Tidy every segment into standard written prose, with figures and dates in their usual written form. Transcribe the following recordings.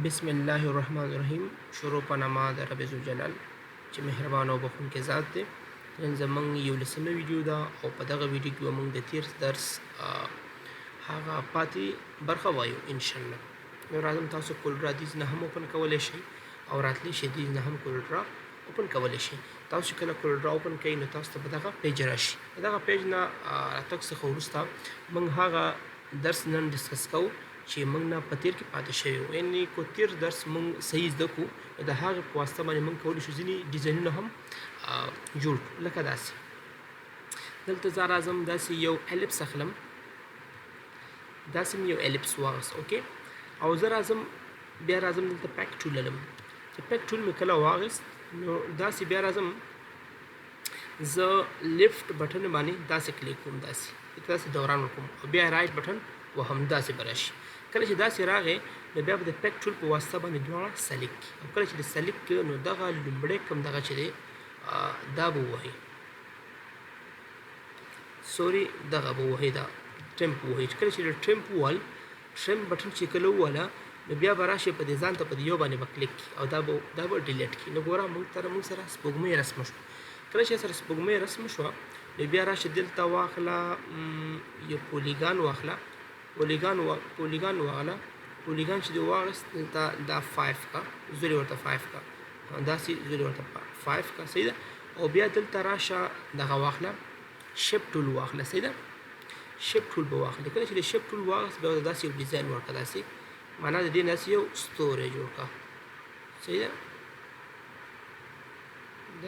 بسم الله الرحمن الرحیم. شروع په نامه د رب ذوالجلال چې مهربان او بخښونکی ذات دی. نن زموږ 11مه ویډیو ده او په دغه ویډیو کې به موږ د تیر درس هغه پاتې برخه وایو انشاءالله. نو راځم تاسو کولډرا دیز نه هم اوپن کولی شئ او راتلی شي دیز نه هم کولډرا اوپن کولی شئ. تاسو چې کله کولډرا اوپن کوئ نو تاسو ته به دغه پیج راشي. دغه پیج نه راتګ څخه وروسته موږ هغه درس نن ډسکس کوو چې موږ نه په تیر کې پاتې شوی وو. یعنې کو تیر درس موږ صحیح زده کړو نو د هغې په واسطه باندې موږ کولی شو ځینې ډیزاینونه هم جوړ کړو. لکه داسې دلته زه راځم داسې یو الپس اخلم، داسې مې یو الپس واغست اوکې، او زه راځم بیا راځم دلته پیک ټول لرم. چې پیک ټول مې کله واغست نو داسې بیا راځم زه لیفت بټن باندې داسې کلیک کوم، داسې دوران وکړم او بیا رایټ بټن وهم داسې به راشي. کله چې داسې راغی نو بیا به د پیک ټول په واسطه باندې دواړه سلیکټ کړي او کله چې د سلیکټ کړي نو دغه لومړی کوم دغه چې دی دا به ووهئ، سوري دغه به ووهئ، دا ټیمپ ووهئ. کله چې د ټیمپ ووهل، ټیمپ بټن چې کله ووهله نو بیا به راشي په دې ځان ته په دې یو باندې به کلیک کړي او دا به ډیلیټ کړي. نو ګوره موږ سره سپوږمۍ رسمه شوه. کله چې سره سپوږمۍ رسمه شوه نو بیا راشي دلته واخله یو پولیګان واخله، پولیګان چې دې واغست دا 5 کا زولې ورته 5 کا داسې زولې ورته 5 کا صحیح ده. او بیا دلته راشه دغه واخله شیپ ټول واخله، صحیح ده، شیپ ټول به واخله. کله چې د شیپ ټول واغست بیا داسې یو ډیزاین ورکړه، داسې معنا د دې داسې یو ستوری جوړ کړه، صحیح ده،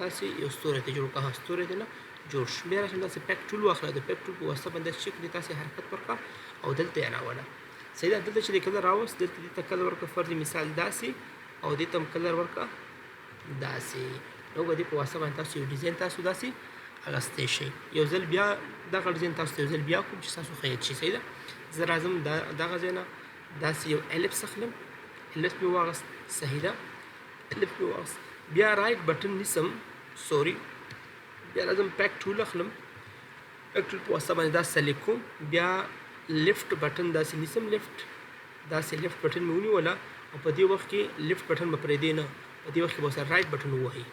داسې یو ستوری ته جوړ کړه، ستوری ته نه جوړ شو. بیا راشم داسې پیک ټول واخله، د پیک ټول په واسطه باندې چک دې تاسې حرکت ورکړه او دلته یې راوړه، صحیح ده. دلته چې د کلر راوست دلته دې ته کلر ورکړه، فرض مثال داسې او دې ته هم کلر ورکړه داسې. نو به دې په واسطه باندې تاسو یو ډیزاین تاسو داسې اخیستی شئ. یو ځل بیا دغه ډیزاین تاسو ته یو ځل بیا کوم چې تاسو ښه یاد شي، صحیح ده. زه راځم دغه ځای نه داسې یو الپس اخلم، الپس مې واغست، صحیح ده، الپس مې واغست. بیا رایټ بټن نیسم، سوري، بیا راځم پیک ټول اخلم، پیک ټول په واسطه باندې دا سلیکټ کوم، بیا لیفت بټن داسې نیسم، داسې لیفت بټن مې ونیوله او په دې وخت کې لیفت بټن به پرېږدی نه، په دې وخت کې به ورسره رایټ بټن ووهئ،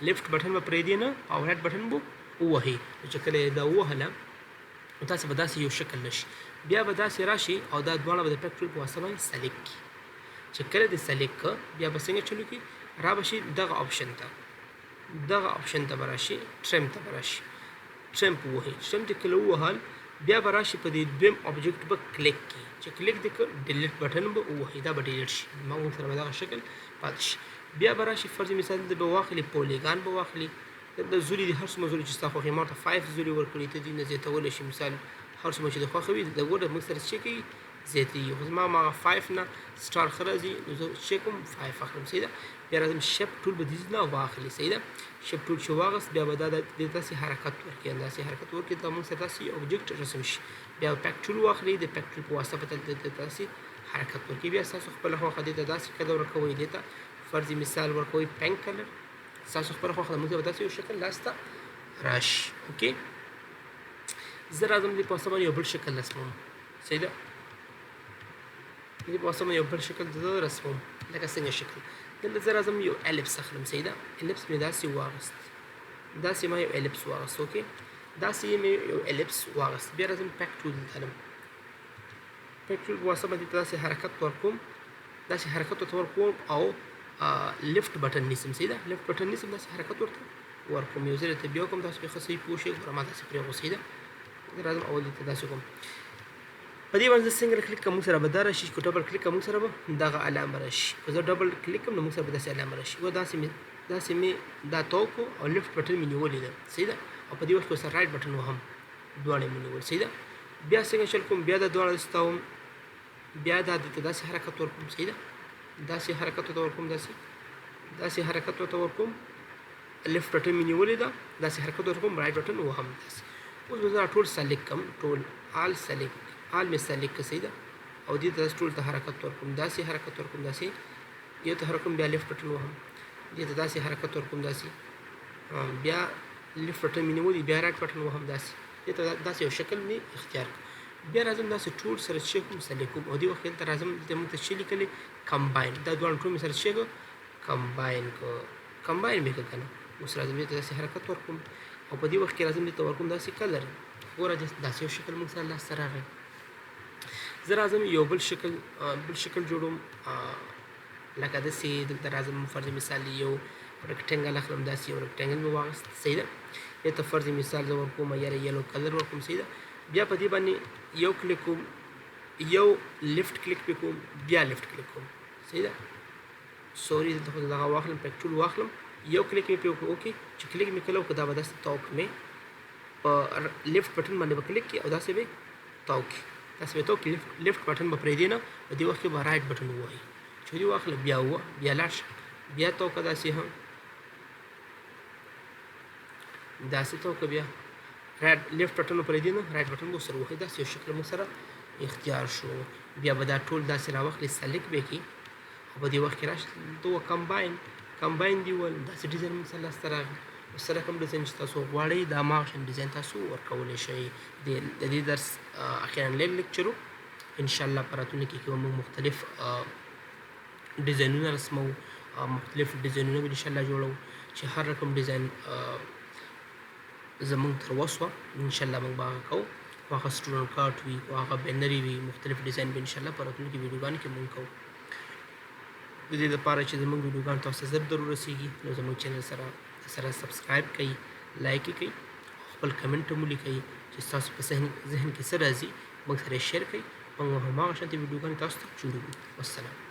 لیفت بټن به پرېږدی نه او رایټ بټن به ووهئ. چې کله یې دا ووهله نو تاسې به داسې یو شکل راشي. بیا به داسې راشي او دا دواړه به د پیک ټول په واسطه باندې سلیکټ کړي. چې کله دې سلیکټ کړه بیا به څنګه چلو کړي، را به شي دغه آپشن ته به راشي، ټرم ته به راشي، ټرم په ووهئ. ټرم ته کله ووهل بیا به راشي په دې دویم آبجیکټ به کلیک کړي. چې کلیک دې کړ ډیلیټ بټن به ووهئ، دا به ډیلیټ شي، موږ سره به دغه شکل پاتې شي. بیا به راشي فرض مثال دلته به واخلي پولیګان به واخلي، دلته زولي دي هر څومره زولي چې ستا خوښ وي، ما ورته 5 زولي ورکړي، ته دې نه زیاتولی شي، مثال هر څومره چې د خوښه وي د ګوره موږ سره څه کوي زیاتېږي، خو زما هماغه 5 نه سټار ښه راځي نو زه چې کوم 5 اخلم، صحیح ده. بیا راځم شیپ ټول به دې نه واخلي، صحیح ده، شیپ ټول چې واغست بیا به دا دې داسې حرکت ورکړي، داسې حرکت ورکړي دا موږ سره داسې اوبجیکټ رسم شي. بیا پیک ټول واخلي، د پیک ټول په واسطه به دلته داسې حرکت ورکړي. بیا ستاسو خپله خوښه دې ته داسې کلر ورکوئ، دې ته فرض مثال ورکوئ پینک کلر، ستاسو خپله خوښه ده، موږ به داسې یو شکل لاسته راشي، اوکې. زه راځم دې په واسطه باندې یو بل شکل رسموم، صحیح ده، دې په واسطه باندې یو بل شکل زه رسموم لکه څنګه شکل. دلته زه راځم یو الپس اخلم، صحیح ده، الپس مې داسې واغست، داسې ما یو الپس واغست، اوکې، داسې مې یو الپس واغست. بیا راځم پیک ټول دلته پیک ټول په واسطه باندې داسې حرکت ورکوم، داسې حرکت ورته ورکوم او لیفت بټن نیسم، صحیح ده، لیفت بټن نیسم، داسې حرکت ورته ورکوم. یو ځل ته بیا کوم تاسو پرې ښه صحیح پوه شئ، ګوره ما داسې پرېږدم، صحیح ده. راځم اول دلته داسې کوم، په دې باندې سنګل کلیک کوم سره به دا راشي، که ډبل کلیک کوم سره به دغه علامه راشي، که زه ډبل کلیک کوم نو موږ سره به داسې علامه راشي. و داسې مې دا تو کو او لیفت بټن مې نیولې ده، صحیح ده، او په دې وخت کې سره رایټ بټن وهم دواړه مې نیول، صحیح ده. بیا څنګه چل کوم، بیا دا دواړه ستاوم، بیا دا دلته داسې حرکت ورکوم، صحیح ده، داسې حرکت ورته ورکوم، داسې حرکت ورته ورکوم، لیفت بټن مې نیولې ده، داسې حرکت ورکوم، رایټ بټن وهم داسې. اوس به زه ټول سلیکټ کوم، ټول آل مې سلیکټ کړه، صحیح ده، او دې ته ټول ته حرکت ورکوم، داسې حرکت ورکوم، داسې دې ته حرکت بیا لیفت بټن وهم، دې ته داسې حرکت ورکوم، داسې بیا لیفت بټن مې نیولې، بیا رایټ بټن وهم، داسې دې ته داسې یو شکل مې اختیار کړ. بیا راځم داسې ټول سره چې کوم سلیکوم او دې وخت دلته راځم دلته موږ ته چې لیکلې کمباین دا دواړه ټول مې سره چې کمباین مې که که نه اوس راځم دې ته داسې حرکت ورکوم او په دې وخت کې راځم دې ته ورکوم داسې کلر ګوره داسې یو شکل موږ سره لاسته راغی زه راځم یو بل شکل جوړوم لکه داسې دلته راځم فرض مثال یو رکټنګل اخلم داسې یو رکټنګل مې واخیست صحیح ده دې ته فرض مثال زه ورکوم یا یلو کلر ورکوم صحیح ده بیا په دې باندې یو کلیک کوم یو لیفټ کلیک پې کوم بیا لیفټ کلیک کوم صحیح ده سوري دلته خو دغه واخلم پیک ټول واخلم یو کلیک مې پې وکړو اوکې چې کلیک مې کله وکړو دا به داسې تاو کړم په لیفټ بټن باندې به کلیک کړي او داسې به تاو کړي لیفټ بټن به پرېږدي نه په دې وخت کې به رایټ بټن ووایي چې دې واخله بیا ووه بیا لاړ شه بیا تاو کړه داسې هم داسې تاو کړه بیا لیفټ بټن پرېږدي نه رایټ بټن به ورسره ووهي داسې یو شکل مو سره اختیار شو بیا به دا ټول داسې راواخلې سلیکټ به کړي او په دې وخت کې راشي ته کمباین دي ول داسې ډیزاین موږ سره لاسته راغی سره کوم ډیزاین چې تاسو غواړئ دا ماغشن ډیزاین تاسو ورکولی شئ د دې درس اخیرا لیکچر انشاءالله په راتلونکي کې به موږ مختلف ډیزاینونه رسمو مختلف ډیزاینونه به انشاءالله جوړو چې هر رقم ډیزاین زموږ تر وس وه انشاءالله موږ به هغه کوو خو هغه سټوډنټ کارټ وي خو هغه بینرې وي مختلف ډیزاین به انشاءالله په راتلونکي ویډیوګانو کې موږ کوو د دې لپاره چې زموږ ویډیوګانو تاسو ته ژر ضرور رسیږي نو زموږ چینل سره سبسکرایب کړئ لایک یې کړئ خپل کمنټ هم ولیکئ چې ستاسو په ذهن کې څه راځي موږ سره یې شیر کړئ موږ هماغه شانتې ویډیوګانې تاسو ته جوړوو والسلام